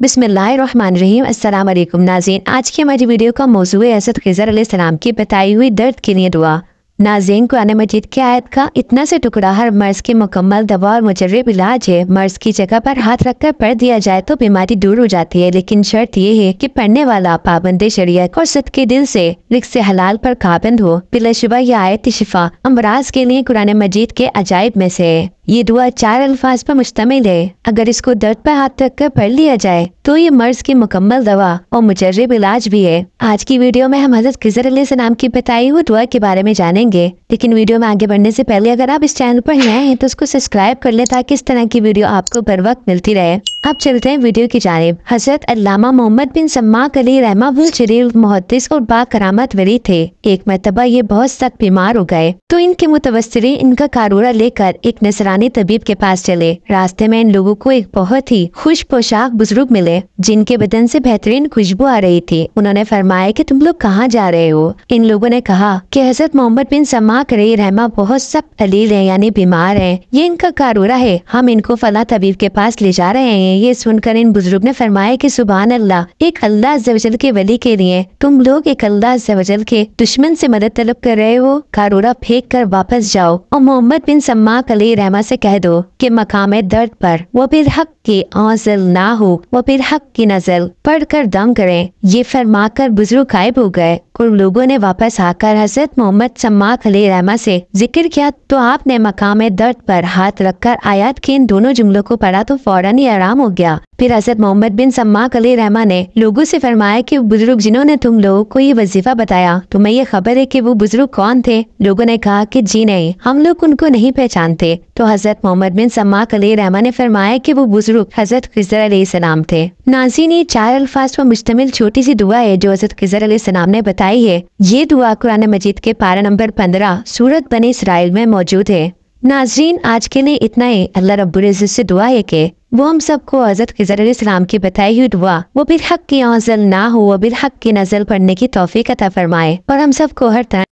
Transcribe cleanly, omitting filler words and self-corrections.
बिस्मिल्लाहिर्रहमानिर्रहीम। अस्सलाम वालेकुम नाज़रीन, आज की हमारी वीडियो का मौज़ू है हज़रत ख़िज़र अलैहिस्सलाम की बताई हुई दर्द के लिए दुआ। नाज़रीन, कुरान मजीद की आयत का इतना से टुकड़ा हर मर्ज़ की मुकम्मल दवा और मुजर्रब इलाज है। मर्ज़ की जगह पर हाथ रखकर पढ़ दिया जाए तो बीमारी दूर हो जाती है, लेकिन शर्त ये है कि पढ़ने वाला पाबंद शरीयत और सदके दिल से रिज़्क़ से हलाल पर काबिंद हो। बिलाशुबा यह आयत शिफा अमराज के लिए कुरान मजीद के अजाइब में से है। ये दुआ 4 अल्फाज पर मुश्तमिल है। अगर इसको दर्द पर हाथ रखकर पढ़ लिया जाए तो ये मर्ज की मुकम्मल दवा और मुजर्रब इलाज भी है। आज की वीडियो में हम हज़रत ख़िज़र अलैहिस्सलाम की बताई हुई दुआ के बारे में जानेंगे, लेकिन वीडियो में आगे बढ़ने से पहले अगर आप इस चैनल पर नए हैं तो उसको सब्सक्राइब कर लें ताकि इस तरह की वीडियो आपको बर वक्त मिलती रहे। अब चलते हैं वीडियो की जानिब। हज़रत अल्लामा मोहम्मद बिन सम्माक अलैहि रहमतुल्लाह शरीफ मुहद्दिस और बाकरामत वली थे। एक मरतबा ये बहुत सख्त बीमार हो गए तो इनके मुतवस्सिरीन इनका कारूरा लेकर एक नसरानी तबीब के पास चले। रास्ते में इन लोगों को एक बहुत ही खुश पोशाक बुजुर्ग मिले जिनके बदन से बेहतरीन खुशबू आ रही थी। उन्होंने फरमाया कि तुम लोग कहाँ जा रहे हो? इन लोगों ने कहा कि हज़रत मोहम्मद बिन सम्माक अलैहि रहमा बहुत सख्त अलील है, यानी बीमार है, ये इनका कारूरा है, हम इनको फला तबीब के पास ले जा रहे हैं। ये सुनकर इन बुजुर्ग ने फरमाया कि सुभान अल्लाह, एक अल्लाह अज़्ज़ वजल के वली के लिए तुम लोग एक अल्लाह अज़्ज़ वजल के दुश्मन से मदद तलब कर रहे हो। कारूरा फेंक कर वापस जाओ और मोहम्मद बिन सम्माक अलैहि रहमा से कह दो कि मकाम दर्द पर वो बिल हक की आज़ल ना हो, वो बिल हक की नज़ल पढ़कर दम करें। ये फरमाकर बुजुर्ग गायब हो गए और लोगों ने वापस आकर हज़रत मोहम्मद सम्माक अलैहि रहमा से जिक्र किया तो आपने मकाम दर्द पर हाथ रखकर आयत के इन दोनों जुमलों को पढ़ा तो फौरन ही आराम हो गया। फिर हज़रत मोहम्मद बिन सम्माक अलैहि रहमा ने लोगों से फरमाया कि बुजुर्ग जिन्होंने तुम लोगों को ये वजीफा बताया तुम्हें ये खबर है कि वो बुजुर्ग कौन थे? लोगों ने कहा कि जी नहीं, हम लोग उनको नहीं पहचानते। तो हज़रत मोहम्मद बिन सम्माक अलैहि रहमा ने फरमाया कि वो बुजुर्ग हज़रत ख़िज़र अलैहिस्सलाम थे। नाज़रीन, ये 4 अल्फाज पर मुश्तमिल छोटी सी दुआ है जो हज़रत ख़िज़र अलैहिस्सलाम ने बताई है। ये दुआ कुरान मजीद के पारा नंबर 15 सूरत बनी इसराइल में मौजूद है। नाज़रीन, आज के लिए इतना ही। अल्लाह रब्बुल इज़्ज़त से दुआ है कि वो हम सबको हज़रत ख़िज़र अलैहिस्सलाम की बताई हुई दुआ वो बिल हक की आज़ल ना हो, वो बिल हक की नज़ल पढ़ने की तौफीक अता फरमाए और हम सबको हर तरह